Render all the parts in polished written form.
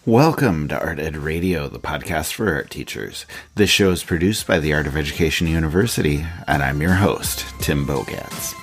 Welcome to Art Ed Radio, the podcast for art teachers. This show is produced by the Art of Education University, and I'm your host, Tim Bogatz.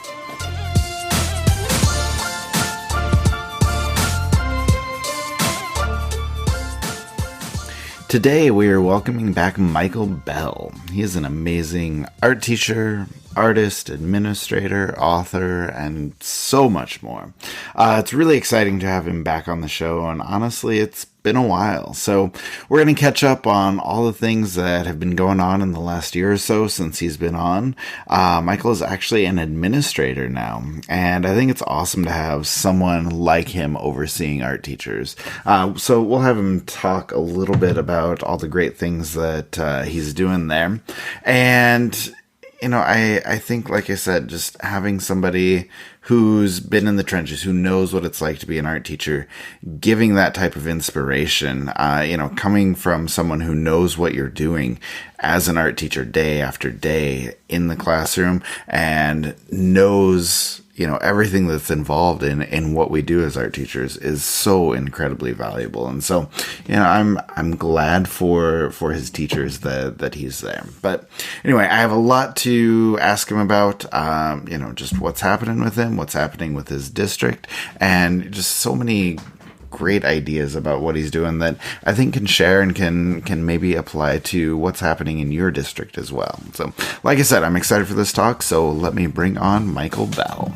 Today, we are welcoming back Michael Bell. He is an amazing art teacher, artist, administrator, author, and so much more. It's really exciting to have him back on the show, and honestly, it's been a while. So we're going to catch up on all the things that have been going on in the last year or so since he's been on. Michael is actually an administrator now, and I think it's awesome to have someone like him overseeing art teachers. So we'll have him talk a little bit about all the great things that he's doing there. And you know, I think, like I said, just having somebody who's been in the trenches, who knows what it's like to be an art teacher, giving that type of inspiration, coming from someone who knows what you're doing as an art teacher day after day in the classroom and knows, everything that's involved in what we do as art teachers is so incredibly valuable. And so, I'm glad for his teachers that he's there. But anyway, I have a lot to ask him about, just what's happening with him, what's happening with his district, and just so many great ideas about what he's doing that I think can share and can maybe apply to what's happening in your district as well. So, like I said, I'm excited for this talk, so let me bring on Michael Bell.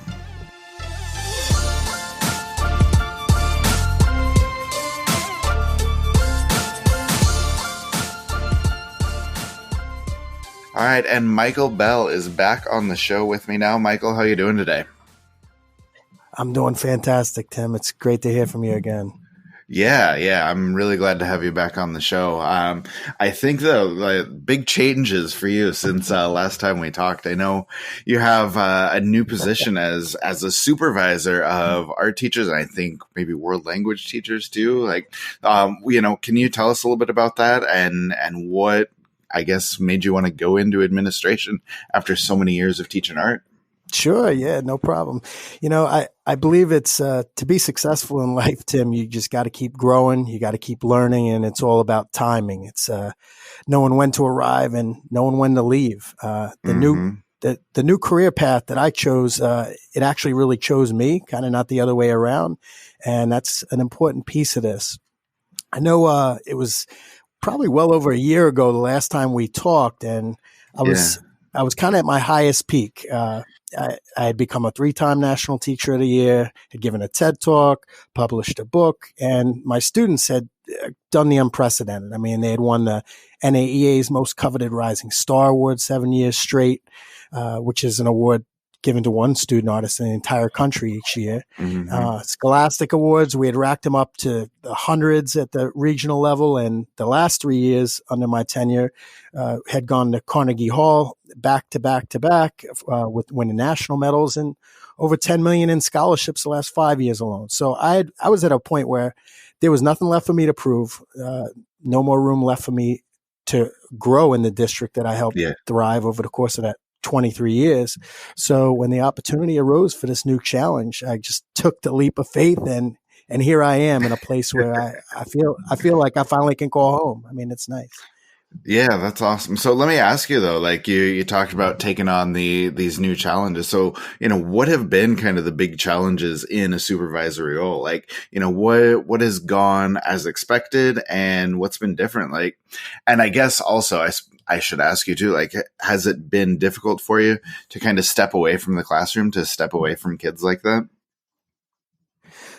All right, and Michael Bell is back on the show with me now. Michael, how are you doing today? I'm doing fantastic, Tim. It's great to hear from you again. Yeah, I'm really glad to have you back on the show. I think, though, big changes for you since last time we talked. I know you have a new position as a supervisor of art teachers, and I think maybe world language teachers too. Can you tell us a little bit about that and what, I guess, made you want to go into administration after so many years of teaching art? Sure. Yeah, no problem. I believe it's to be successful in life, Tim, you just got to keep growing. You got to keep learning, and it's all about timing. It's knowing when to arrive and knowing when to leave. The new career path that I chose, it actually really chose me, kind of not the other way around. And that's an important piece of this. I know it was probably well over a year ago, the last time we talked, and I was kind of at my highest peak. I had become a 3-time National Teacher of the Year, had given a TED Talk, published a book, and my students had done the unprecedented. I mean, they had won the NAEA's Most Coveted Rising Star Award 7 years straight, which is an award given to one student artist in the entire country each year. Scholastic Awards, we had racked them up to the hundreds at the regional level, and the last 3 years under my tenure had gone to Carnegie Hall back to back to back with winning national medals and over 10 million in scholarships the last 5 years alone. So I was at a point where there was nothing left for me to prove, no more room left for me to grow in the district that I helped thrive over the course of that 23 years. So when the opportunity arose for this new challenge, I just took the leap of faith, and here I am in a place where I feel like I finally can call home. I mean, it's nice. Yeah, that's awesome. So let me ask you though, like you talked about taking on these new challenges. So, what have been kind of the big challenges in a supervisory role? Like, what has gone as expected and what's been different? And I guess also I should ask you too, has it been difficult for you to kind of step away from the classroom, to step away from kids like that?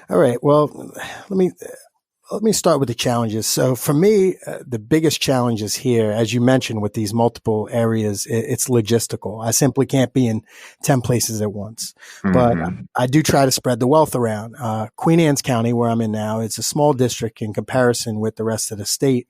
All right. Well, let me start with the challenges. So for me, the biggest challenges here, as you mentioned, with these multiple areas, it's logistical. I simply can't be in 10 places at once, but I do try to spread the wealth around. Queen Anne's County, where I'm in now, it's a small district in comparison with the rest of the state.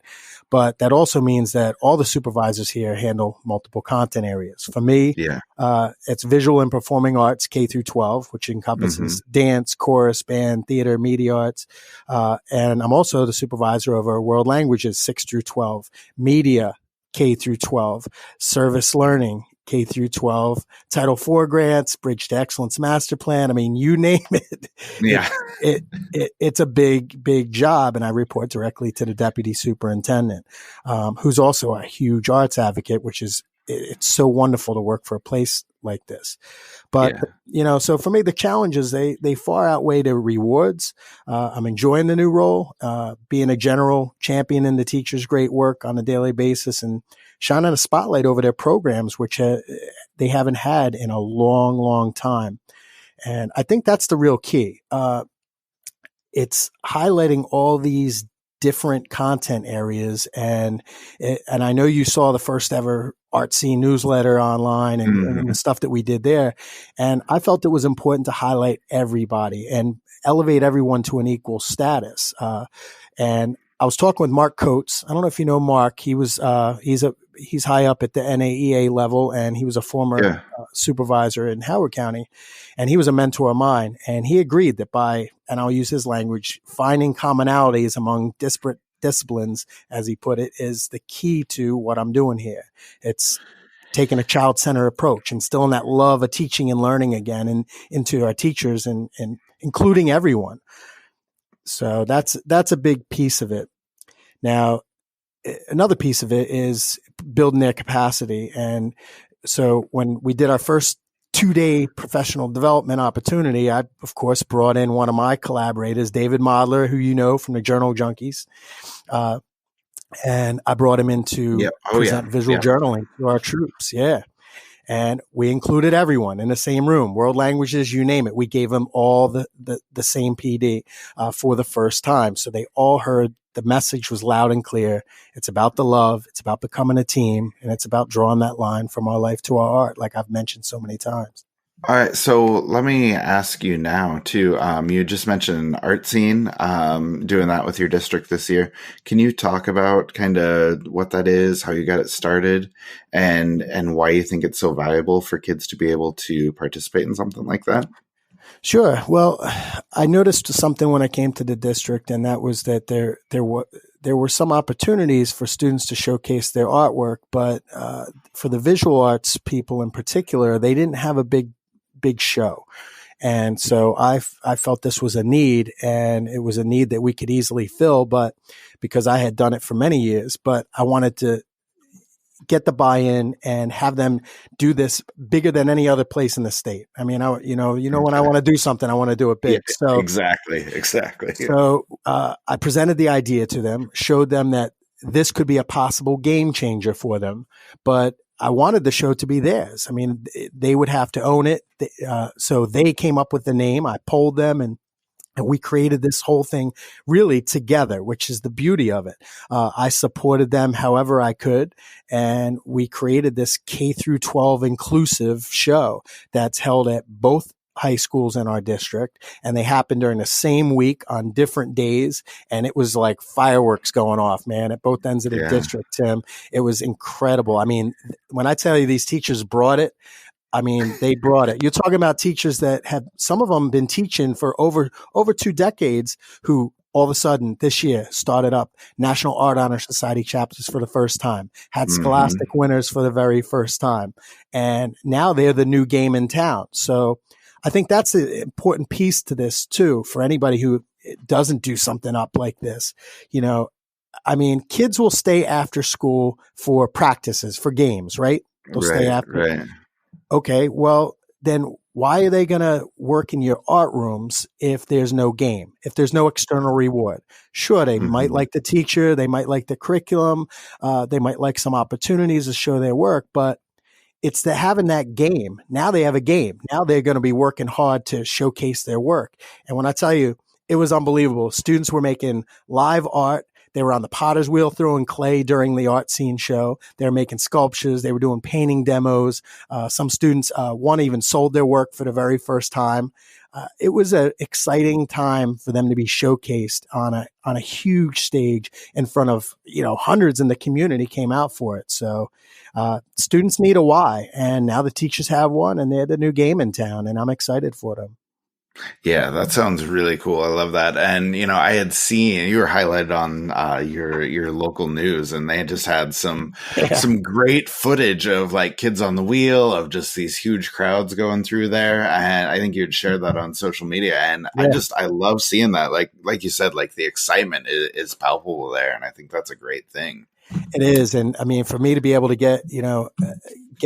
But that also means that all the supervisors here handle multiple content areas. For me, it's visual and performing arts, K through 12, which encompasses dance, chorus, band, theater, media arts. And I'm also the supervisor over world languages, 6 through 12, media, K through 12, service learning, K through 12, Title IV grants, Bridge to Excellence Master Plan. I mean, you name it. Yeah. It's a big job. And I report directly to the deputy superintendent, who's also a huge arts advocate, which is, it's so wonderful to work for a place like this. But, so for me, the challenges, they far outweigh the rewards. I'm enjoying the new role, being a general champion in the teachers' great work on a daily basis and shining a spotlight over their programs, which they haven't had in a long, long time. And I think that's the real key. It's highlighting all these different content areas. And I know you saw the first ever ArtScene newsletter online and the stuff that we did there. And I felt it was important to highlight everybody and elevate everyone to an equal status. And I was talking with Mark Coates. I don't know if you know Mark. He was he's high up at the NAEA level, and he was a former supervisor in Howard County, and he was a mentor of mine. And he agreed that by, and I'll use his language, finding commonalities among disparate disciplines, as he put it, is the key to what I'm doing here. It's taking a child-centered approach, instilling that love of teaching and learning again and into our teachers and including everyone. So that's a big piece of it. Now, another piece of it is building their capacity. And so when we did our first 2-day professional development opportunity, I, of course, brought in one of my collaborators, David Modler, who you know from the Journal Junkies. And I brought him in to present visual journaling to our troops. Yeah. And we included everyone in the same room, world languages, you name it. We gave them all the same PD for the first time. So they all heard the message was loud and clear. It's about the love. It's about becoming a team. And it's about drawing that line from our life to our art, like I've mentioned so many times. All right, so let me ask you now too. You just mentioned ArtScene, doing that with your district this year. Can you talk about kind of what that is, how you got it started, and why you think it's so valuable for kids to be able to participate in something like that? Sure. Well, I noticed something when I came to the district, and that was that there were some opportunities for students to showcase their artwork, but for the visual arts people in particular, they didn't have a big show. And so I felt this was a need, and it was a need that we could easily fill, but because I had done it for many years, but I wanted to get the buy-in and have them do this bigger than any other place in the state. I mean, when I want to do something, I want to do it big. So exactly. So I presented the idea to them, showed them that this could be a possible game changer for them, but I wanted the show to be theirs. I mean, they would have to own it. So they came up with the name. I polled them, and we created this whole thing really together, which is the beauty of it. I supported them however I could, and we created this K through 12 inclusive show that's held at both high schools in our district, and they happened during the same week on different days, and it was like fireworks going off, man, at both ends of the district, Tim. It was incredible. I mean, when I tell you these teachers brought it, I mean, they brought it. You're talking about teachers that have, some of them been teaching for over 2 decades, who all of a sudden this year started up National Art Honor Society chapters for the first time, had Scholastic winners for the very first time, and now they're the new game in town. So I think that's an important piece to this too, for anybody who doesn't do something up like this. I mean, kids will stay after school for practices, for games, right? They'll stay after. Right. Okay, well, then why are they going to work in your art rooms if there's no game, if there's no external reward? Sure, they might like the teacher, they might like the curriculum, they might like some opportunities to show their work, but it's having that game. Now they have a game. Now they're going to be working hard to showcase their work. And when I tell you, it was unbelievable. Students were making live art. They were on the potter's wheel throwing clay during the ArtScene show. They were making sculptures. They were doing painting demos. Some students, one even sold their work for the very first time. It was an exciting time for them to be showcased on a huge stage in front of, hundreds in the community came out for it. So students need a why, and now the teachers have one, and they're the new game in town, and I'm excited for them. Yeah, that sounds really cool. I love that. And I had seen you were highlighted on your local news, and they just had Yeah. some great footage of like kids on the wheel of just these huge crowds going through there. And I think you'd share that on social media. And Yeah. I love seeing that. Like you said, like the excitement is palpable there, and I think that's a great thing. It is. And I mean, for me to be able to get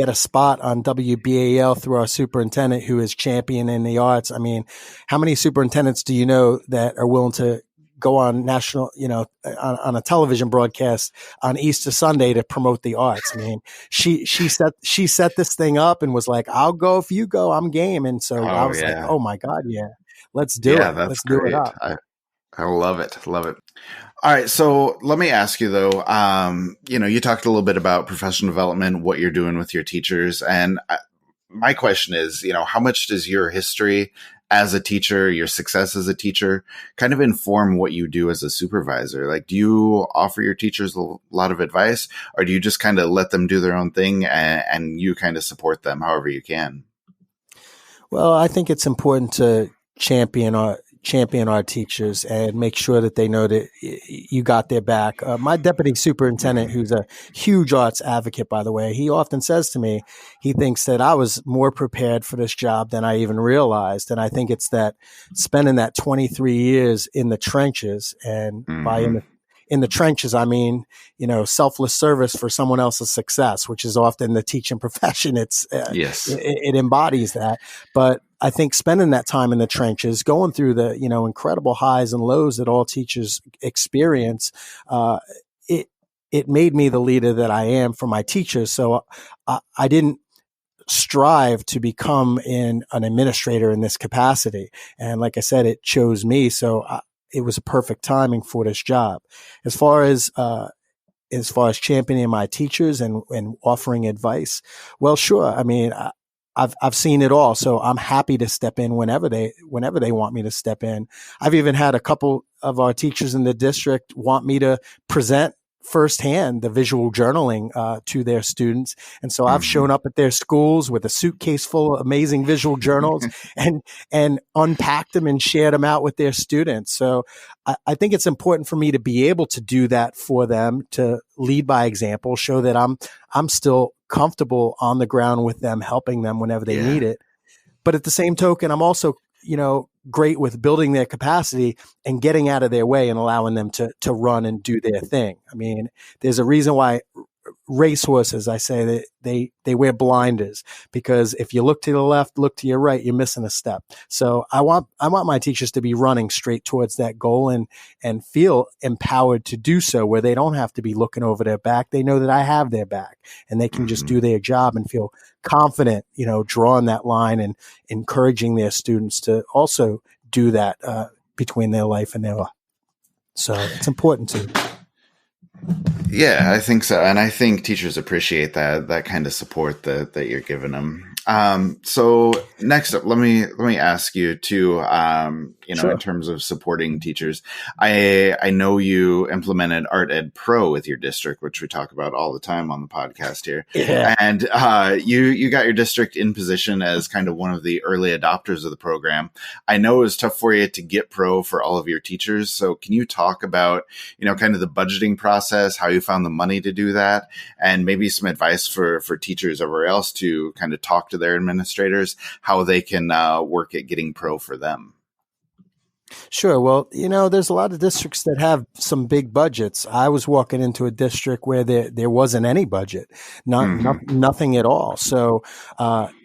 a spot on WBAL through our superintendent who is championing the arts. I mean, how many superintendents do you know that are willing to go on national, on a television broadcast on Easter Sunday to promote the arts? I mean, she set this thing up and was like, "I'll go if you go, I'm game." And so I Oh was like, yeah. "Oh my God, yeah, let's do Yeah, it. that's Let's do it great. up." I love it. Love it. All right. So let me ask you though, you talked a little bit about professional development, what you're doing with your teachers. And my question is, how much does your history as a teacher, your success as a teacher kind of inform what you do as a supervisor? Like, do you offer your teachers a lot of advice, or do you just kind of let them do their own thing and you kind of support them however you can? Well, I think it's important to champion our teachers and make sure that they know that you got their back. My deputy superintendent, who's a huge arts advocate, by the way, he often says to me, he thinks that I was more prepared for this job than I even realized. And I think it's that spending that 23 years in the trenches, and by Hmm. in the trenches, I mean, selfless service for someone else's success, which is often the teaching profession. Yes. It embodies that. But I think spending that time in the trenches, going through the, incredible highs and lows that all teachers experience, uh, it, it made me the leader that I am for my teachers. So I didn't strive to become an administrator in this capacity. And like I said, it chose me. So it was a perfect timing for this job. As far as, championing my teachers and offering advice, well, sure. I mean, I've seen it all, so I'm happy to step in whenever they want me to step in. I've even had a couple of our teachers in the district want me to present firsthand the visual journaling to their students, and so I've Hmm. shown up at their schools with a suitcase full of amazing visual journals and unpacked them and shared them out with their students. So I think it's important for me to be able to do that for them, to lead by example, show that I'm still comfortable on the ground with them, helping them whenever they Yeah. need it. But at the same token, I'm also, great with building their capacity and getting out of their way and allowing them to run and do their thing. I mean, there's a reason why racehorses, I say that they wear blinders, because if you look to the left, look to your right, you're missing a step. So I want my teachers to be running straight towards that goal and feel empowered to do so, where they don't have to be looking over their back. They know that I have their back and they can just Hmm. do their job and feel confident, drawing that line and encouraging their students to also do that between their life and their life. So it's important to. Yeah, I think so, and I think teachers appreciate that kind of support that you're giving them. So next up, let me ask you too. In Sure. terms of supporting teachers, I know you implemented Art Ed Pro with your district, which we talk about all the time on the podcast here, Yeah. and you got your district in position as kind of one of the early adopters of the program. I know it was tough for you to get Pro for all of your teachers, so can you talk about kind of the budgeting process, how you found the money to do that, and maybe some advice for teachers everywhere else to kind of talk to their administrators, how they can work at getting Pro for them. Sure. Well, there's a lot of districts that have some big budgets. I was walking into a district where there wasn't any budget, Hmm. nothing at all. So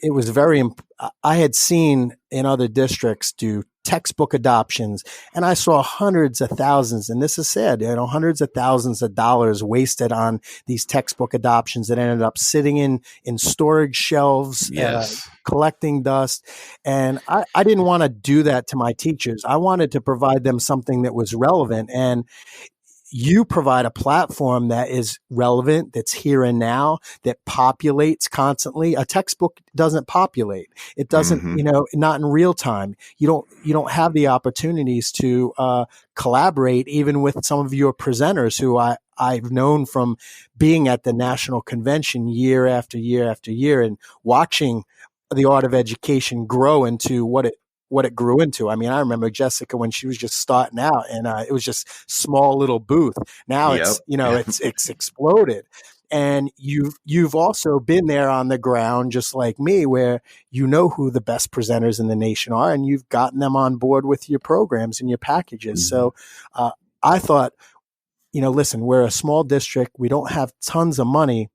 it was I had seen in other districts do textbook adoptions, and I saw hundreds of thousands, and this is sad, hundreds of thousands of dollars wasted on these textbook adoptions that ended up sitting in storage shelves, Yes. collecting dust. And I didn't want to do that to my teachers. I wanted to provide them something that was relevant. And you provide a platform that is relevant, that's here and now, that populates constantly. A textbook doesn't populate. It doesn't, Hmm. not in real time. You don't have the opportunities to collaborate even with some of your presenters who I've known from being at the national convention year after year after year and watching the art of education grow into what what it grew into. I mean, I remember Jessica when she was just starting out, and it was just small little booth. Now Yep. it's, it's exploded. And you've also been there on the ground, just like me, where you know who the best presenters in the nation are, and you've gotten them on board with your programs and your packages. Mhm. So I thought, listen, we're a small district. We don't have tons of money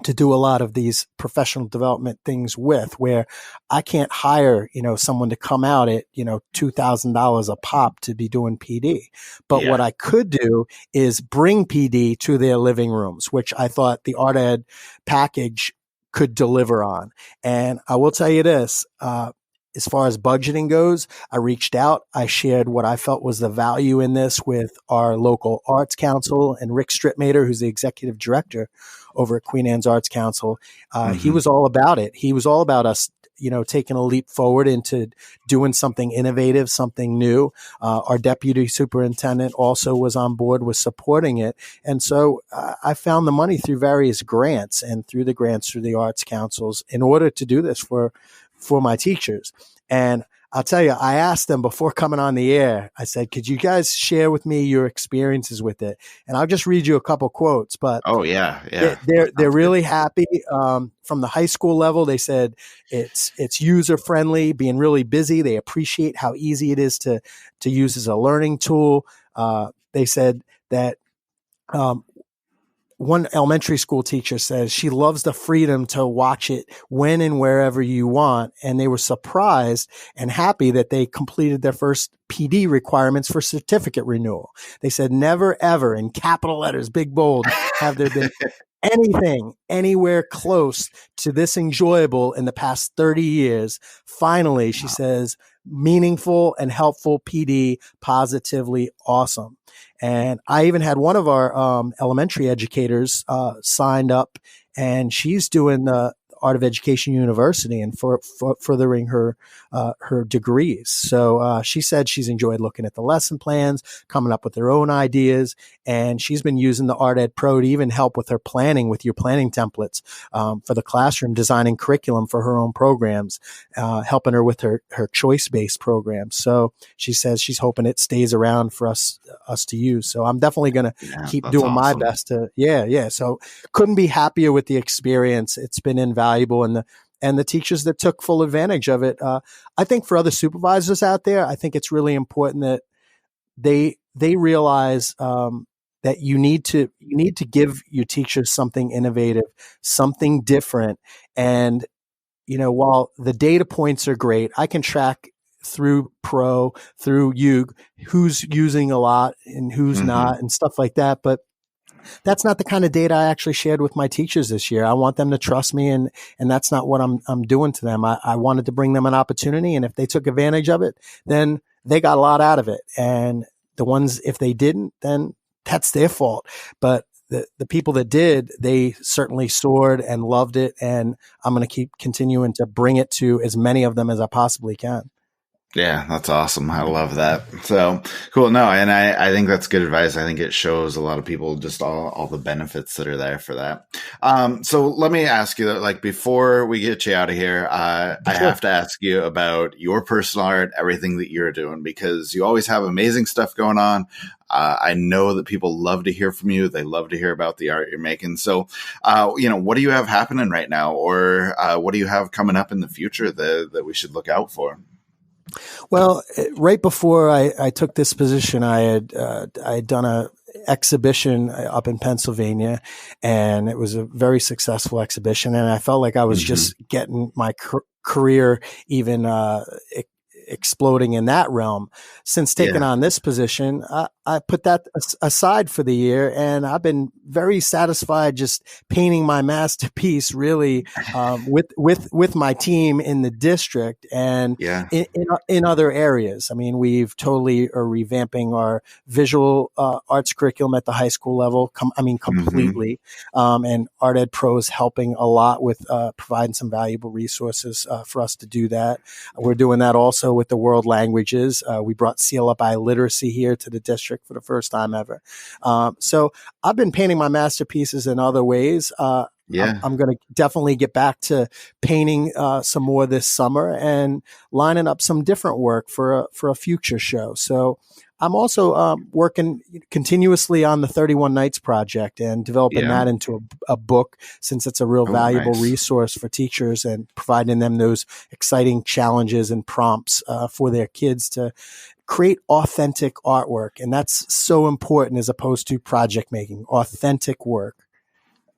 to do a lot of these professional development things with, where I can't hire, someone to come out at, $2,000 a pop to be doing PD. But what Yeah. I could do is bring PD to their living rooms, which I thought the Art Ed package could deliver on. And I will tell you this, as far as budgeting goes, I reached out. I shared what I felt was the value in this with our local arts council and Rick Strittmater, who's the executive director over at Queen Anne's Arts Council. He was all about it. He was all about us, taking a leap forward into doing something innovative, something new. Our deputy superintendent also was on board with supporting it. And so I found the money through various grants and through the grants through the arts councils in order to do this for my teachers. And I'll tell you, I asked them before coming on the air, I said, could you guys share with me your experiences with it? And I'll just read you a couple quotes, but Oh yeah. Yeah. they're really happy. From the high school level, they said it's user friendly, being really busy. They appreciate how easy it is to use as a learning tool. They said that, one elementary school teacher says she loves the freedom to watch it when and wherever you want. And they were surprised and happy that they completed their first PD requirements for certificate renewal. They said, never, ever, in capital letters, big bold, have there been anything anywhere close to this enjoyable in the past 30 years. Finally, she says, meaningful and helpful PD, positively awesome. And I even had one of our elementary educators signed up, and she's doing the Art of Education University and for furthering her degrees. So she said she's enjoyed looking at the lesson plans, coming up with her own ideas, and she's been using the Art Ed Pro to even help with her planning, with your planning templates for the classroom, designing curriculum for her own programs, helping her with her choice-based programs. So she says she's hoping it stays around for us to use. So I'm definitely going to keep doing my best to, So couldn't be happier with the experience. It's been invaluable. And the teachers that took full advantage of it. I think for other supervisors out there, I think it's really important that they realize that you need to give your teachers something innovative, something different. And while the data points are great, I can track through Pro, through who's using a lot and who's not, and stuff like that. But that's not the kind of data I actually shared with my teachers this year. I want them to trust me, and that's not what I'm doing to them. I wanted to bring them an opportunity, and if they took advantage of it, then they got a lot out of it. And the ones, if they didn't, then that's their fault. But the people that did, they certainly soared and loved it, and I'm going to keep continuing to bring it to as many of them as I possibly can. Yeah, that's awesome. I love that. So cool. No, and I think that's good advice. I think it shows a lot of people just all the benefits that are there for that. So let me ask you that, like, before we get you out of here, I have to ask you about your personal art, everything that you're doing, because you always have amazing stuff going on. I know that people love to hear from you. They love to hear about the art you're making. So, what do you have happening right now, or what do you have coming up in the future that we should look out for? Well, right before I took this position, I had done a exhibition up in Pennsylvania, and it was a very successful exhibition. And I felt like I was just getting my career even exploding in that realm. Since taking on this position, I put that aside for the year, and I've been very satisfied just painting my masterpiece, really, with my team in the district and in other areas. I mean, we've totally are revamping our visual arts curriculum at the high school level. Completely. And Art Ed Pro is helping a lot with providing some valuable resources for us to do that. We're doing that also with the world languages. We brought Seal Up Literacy here to the district for the first time ever. So I've been painting my masterpieces in other ways. Yeah. I'm going to definitely get back to painting some more this summer and lining up some different work for a future show. So I'm also working continuously on the 31 Nights project and developing Yeah. that into a book, since it's a real valuable resource for teachers and providing them those exciting challenges and prompts for their kids to create authentic artwork. And that's so important as opposed to project making, authentic work.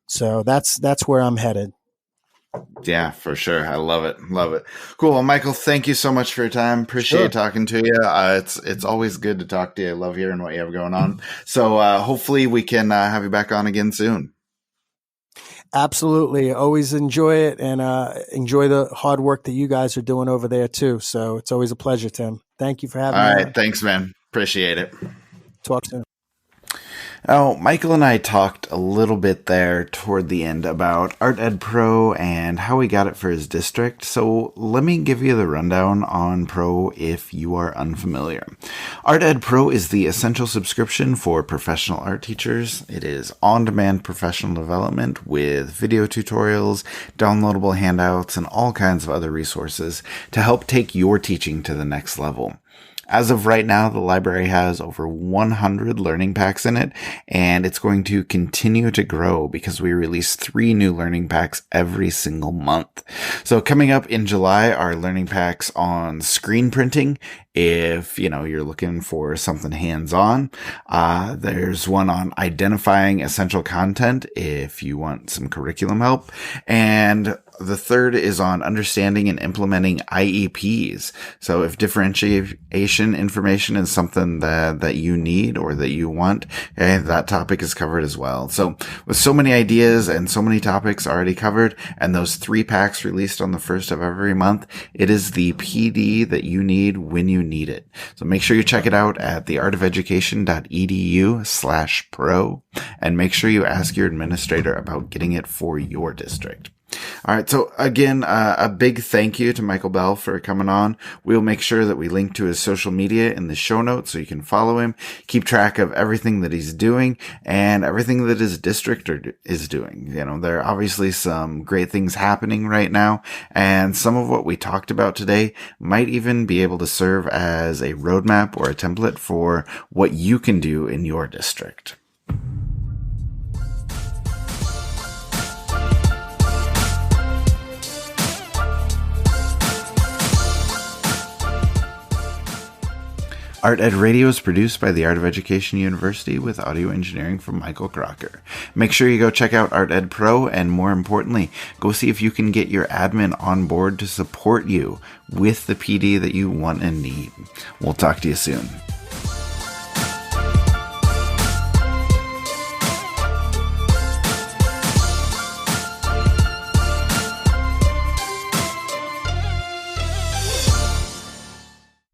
So that's where I'm headed. Yeah, for sure. I love it. Love it. Cool. Well, Michael, thank you so much for your time. Appreciate talking to you. It's always good to talk to you. I love hearing what you have going on. So hopefully we can have you back on again soon. Absolutely. Always enjoy it, and enjoy the hard work that you guys are doing over there too. So it's always a pleasure, Tim. Thank you for having me. All right. Thanks, man. Appreciate it. Talk soon. Oh, Michael and I talked a little bit there toward the end about Art Ed Pro and how he got it for his district. So let me give you the rundown on Pro if you are unfamiliar. Art Ed Pro is the essential subscription for professional art teachers. It is on-demand professional development with video tutorials, downloadable handouts, and all kinds of other resources to help take your teaching to the next level. As of right now, the library has over 100 learning packs in it, and it's going to continue to grow because we release 3 new learning packs every single month. So coming up in July are learning packs on screen printing. If, you're looking for something hands-on, there's one on identifying essential content if you want some curriculum help. And the third is on understanding and implementing IEPs. So if differentiation information is something that you need or that you want, that topic is covered as well. So with so many ideas and so many topics already covered, and those 3 packs released on the first of every month, it is the PD that you need when you need it. So make sure you check it out at theartofeducation.edu/pro, and make sure you ask your administrator about getting it for your district. All right. So again, a big thank you to Michael Bell for coming on. We'll make sure that we link to his social media in the show notes so you can follow him, keep track of everything that he's doing and everything that his district is doing. There are obviously some great things happening right now, and some of what we talked about today might even be able to serve as a roadmap or a template for what you can do in your district. Art Ed Radio is produced by the Art of Education University with audio engineering from Michael Crocker. Make sure you go check out Art Ed Pro, and more importantly, go see if you can get your admin on board to support you with the PD that you want and need. We'll talk to you soon.